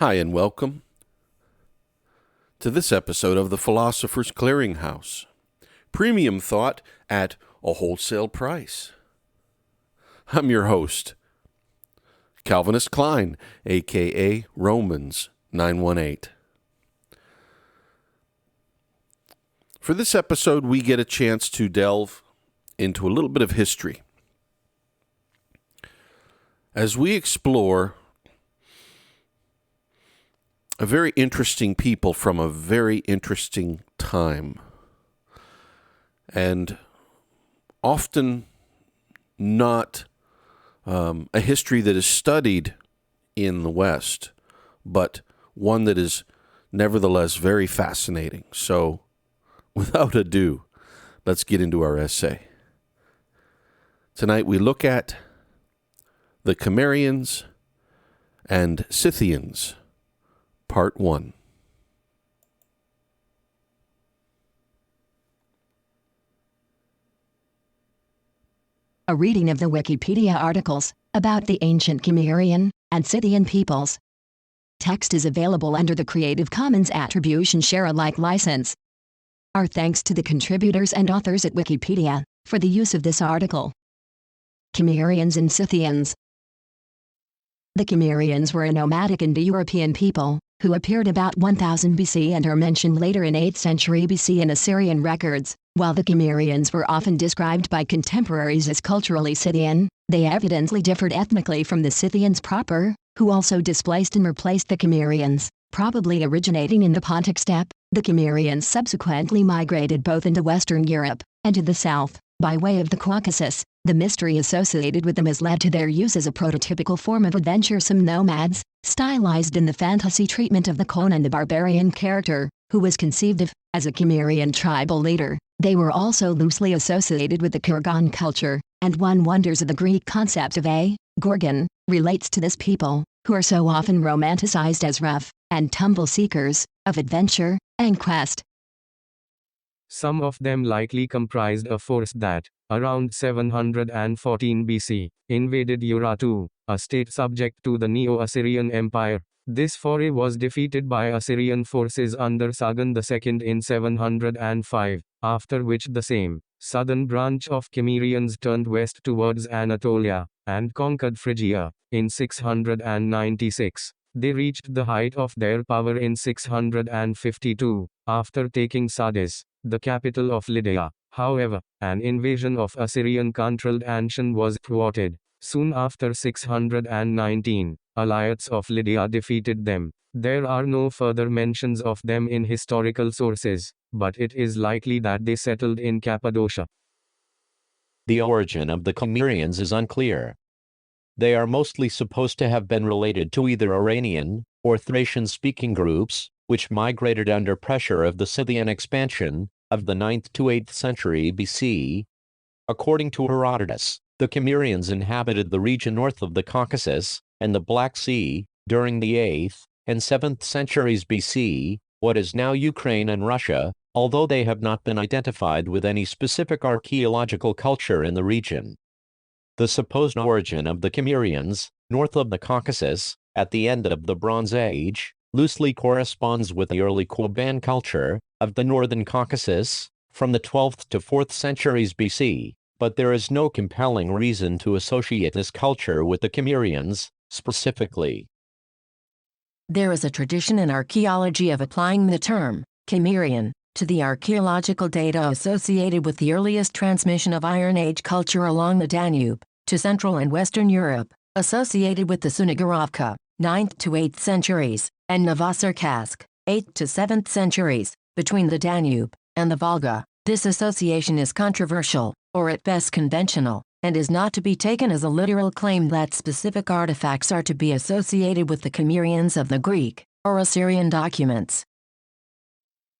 Hi, and welcome to this episode of the Philosopher's Clearinghouse. Premium thought at a wholesale price. I'm your host, Calvinist Klein, a.k.a. Romans 918. For this episode, we get a chance to delve into a little bit of history as we explore a very interesting people from a very interesting time, and often not a history that is studied in the West, but one that is nevertheless very fascinating. So, without ado, let's get into our essay. Tonight we look at the Cimmerians and Scythians, Part 1. A reading of the Wikipedia articles about the ancient Cimmerian and Scythian peoples. Text is available under the Creative Commons Attribution Share Alike license. Our thanks to the contributors and authors at Wikipedia for the use of this article. Cimmerians and Scythians. The Cimmerians were a nomadic Indo-European people who appeared about 1000 BC and are mentioned later in 8th century BC in Assyrian records. While the Cimmerians were often described by contemporaries as culturally Scythian, they evidently differed ethnically from the Scythians proper, who also displaced and replaced the Cimmerians, probably originating in the Pontic steppe. The Cimmerians subsequently migrated both into Western Europe and to the south, by way of the Caucasus. The mystery associated with them has led to their use as a prototypical form of adventuresome nomads, stylized in the fantasy treatment of the Conan the Barbarian character, who was conceived of as a Cimmerian tribal leader. They were also loosely associated with the Kurgan culture, and one wonders if the Greek concept of a gorgon relates to this people, who are so often romanticized as rough and tumble seekers of adventure and quest. Some of them likely comprised a force that, around 714 BC, invaded Urartu, a state subject to the Neo-Assyrian Empire. This foray was defeated by Assyrian forces under Sargon II in 705, after which the same southern branch of Cimmerians turned west towards Anatolia, and conquered Phrygia, in 696. They reached the height of their power in 652, after taking Sardis, the capital of Lydia. However, an invasion of Assyrian-controlled Anshan was thwarted. Soon after 619, Alliates of Lydia defeated them. There are no further mentions of them in historical sources, but it is likely that they settled in Cappadocia. The origin of the Cimmerians is unclear. They are mostly supposed to have been related to either Iranian or Thracian-speaking groups, which migrated under pressure of the Scythian expansion of the 9th to 8th century BC. According to Herodotus, the Cimmerians inhabited the region north of the Caucasus and the Black Sea during the 8th and 7th centuries BC, what is now Ukraine and Russia, although they have not been identified with any specific archaeological culture in the region. The supposed origin of the Cimmerians, north of the Caucasus, at the end of the Bronze Age, loosely corresponds with the early Kuban culture of the northern Caucasus, from the 12th to 4th centuries BC, but there is no compelling reason to associate this culture with the Cimmerians, specifically. There is a tradition in archaeology of applying the term Cimmerian to the archaeological data associated with the earliest transmission of Iron Age culture along the Danube to Central and Western Europe, associated with the Sunagorovka, 9th to 8th centuries, and Novosirkazk, 8th to 7th centuries, between the Danube and the Volga. This association is controversial, or at best conventional, and is not to be taken as a literal claim that specific artifacts are to be associated with the Cimmerians of the Greek or Assyrian documents.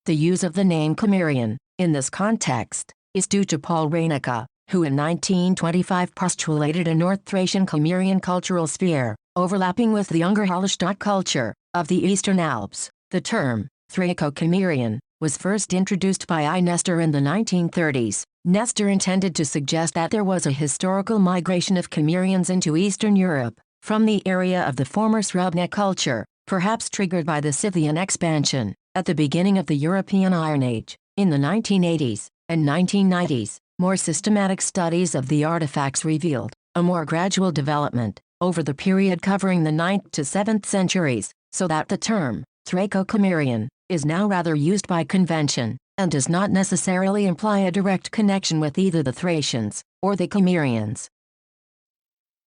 The use of the name Cimmerian, in this context, is due to Paul Reynica, who in 1925 postulated a North Thracian Cimmerian cultural sphere, overlapping with the Unger Hallstatt culture of the Eastern Alps. The term, Thraco-Cimmerian, was first introduced by I. Nestor in the 1930s. Nestor intended to suggest that there was a historical migration of Cimmerians into Eastern Europe, from the area of the former Srubna culture, perhaps triggered by the Scythian expansion at the beginning of the European Iron Age. In the 1980s and 1990s, more systematic studies of the artifacts revealed a more gradual development over the period covering the 9th to 7th centuries, so that the term Thraco-Cimmerian is now rather used by convention and does not necessarily imply a direct connection with either the Thracians or the Cimmerians.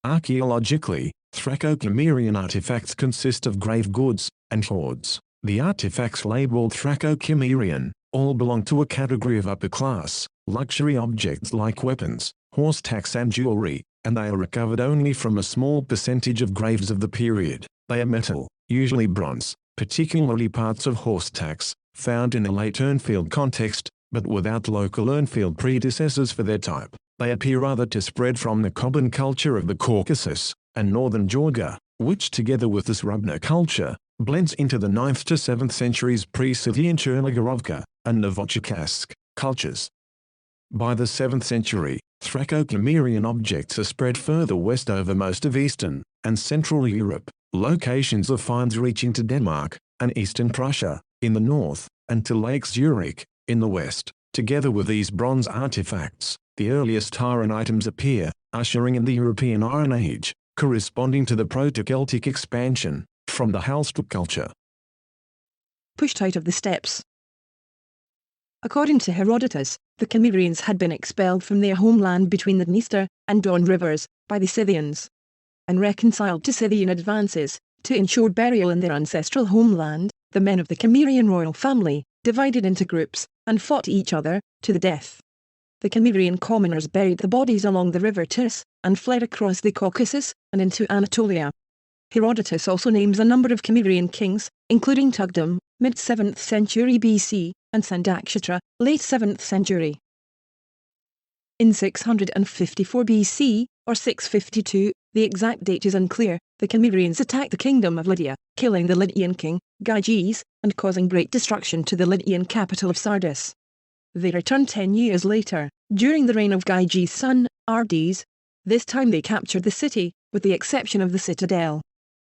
Archaeologically, Thraco-Cimmerian artifacts consist of grave goods and hoards. The artifacts labeled Thraco-Cimmerian all belong to a category of upper-class, luxury objects like weapons, horse tax and jewelry, and they are recovered only from a small percentage of graves of the period. They are metal, usually bronze, particularly parts of horse tax, found in a late urnfield context, but without local urnfield predecessors for their type. They appear rather to spread from the Koban culture of the Caucasus and northern Georgia, which together with the Srubna culture, blends into the 9th to 7th centuries pre-Scythian Chernigorovka and Novocherkassk cultures. By the 7th century, Thraco-Cimmerian objects are spread further west over most of Eastern and Central Europe, locations of finds reaching to Denmark and Eastern Prussia in the north, and to Lake Zurich in the west. Together with these bronze artifacts, the earliest iron items appear, ushering in the European Iron Age, corresponding to the Proto-Celtic expansion from the Hallstatt culture. Pushed out of the steppes. According to Herodotus, the Cimmerians had been expelled from their homeland between the Dniester and Don rivers by the Scythians, and reconciled to Scythian advances. To ensure burial in their ancestral homeland, the men of the Cimmerian royal family divided into groups and fought each other to the death. The Cimmerian commoners buried the bodies along the river Tis and fled across the Caucasus and into Anatolia. Herodotus also names a number of Cimmerian kings, including Tugdum, mid-7th century BC, and Sandakshatra, late 7th century. In 654 BC, or 652, the exact date is unclear, the Cimmerians attacked the kingdom of Lydia, killing the Lydian king, Gyges, and causing great destruction to the Lydian capital of Sardis. They returned 10 years later, during the reign of Gyges' son, Ardes. This time they captured the city, with the exception of the citadel.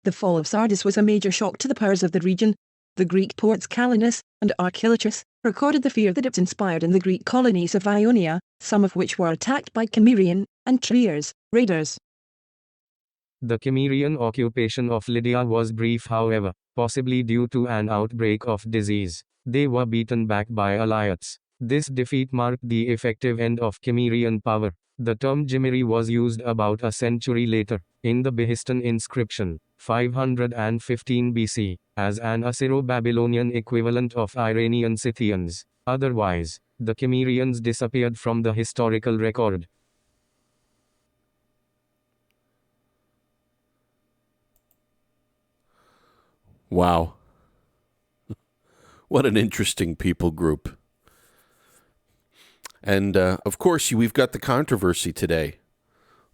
The fall of Sardis was a major shock to the powers of the region. The Greek poets Callinus and Archilochus recorded the fear that it inspired in the Greek colonies of Ionia, some of which were attacked by Cimmerian and Triers raiders. The Cimmerian occupation of Lydia was brief, however, possibly due to an outbreak of disease. They were beaten back by Alyattes. This defeat marked the effective end of Cimmerian power. The term Cimmeri was used about a century later, in the Behistun inscription, 515 BC, as an Assyro-Babylonian equivalent of Iranian Scythians. Otherwise, the Cimmerians disappeared from the historical record. Wow. What an interesting people group. And, of course, we've got the controversy today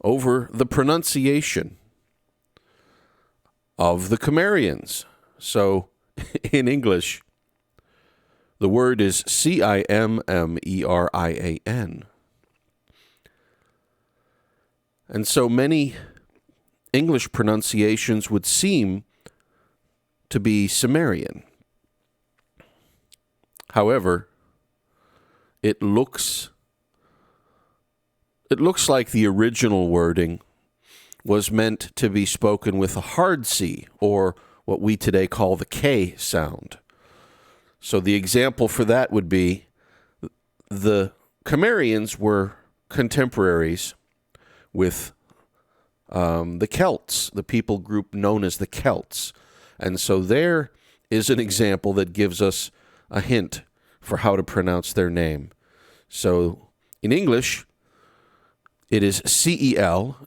over the pronunciation of the Cimmerians. So, in English, the word is Cimmerian. And so many English pronunciations would seem to be Cimmerian. However, it looks like the original wording was meant to be spoken with a hard C, or what we today call the K sound. So the example for that would be the Cimmerians were contemporaries with the Celts, the people group known as the Celts. And so there is an example that gives us a hint for how to pronounce their name. So in English, it is Celts,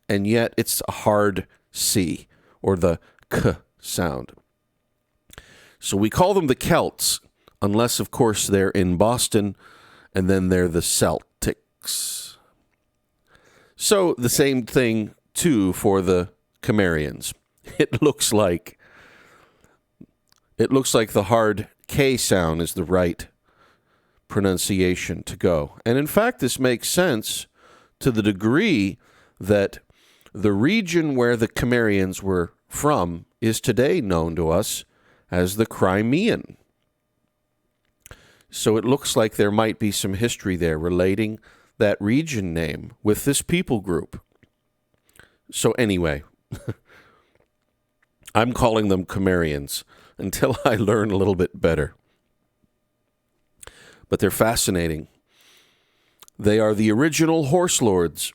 and yet it's a hard C, or the K sound. So we call them the Celts, unless, of course, they're in Boston, and then they're the Celtics. So the same thing, too, for the Cimmerians. It looks like the hard K sound is the right pronunciation to go. And in fact, this makes sense to the degree that The region where the Cimmerians were from is today known to us as the Crimean. So it looks like there might be some history there relating that region name with this people group. So anyway, I'm calling them Cimmerians until I learn a little bit better. But they're fascinating. They are the original horse lords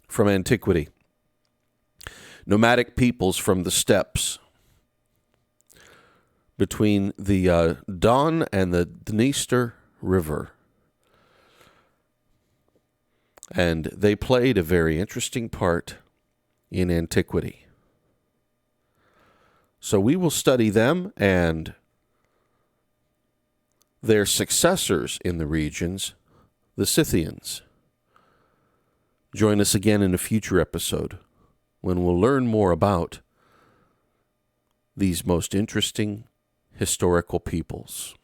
from antiquity. Nomadic peoples from the steppes between the Don and the Dniester River. And they played a very interesting part in antiquity. So we will study them and their successors in the regions, the Scythians. Join us again in a future episode when we'll learn more about these most interesting historical peoples.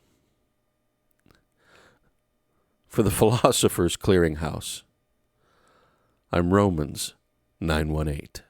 For the Philosopher's Clearinghouse, I'm Romans 918.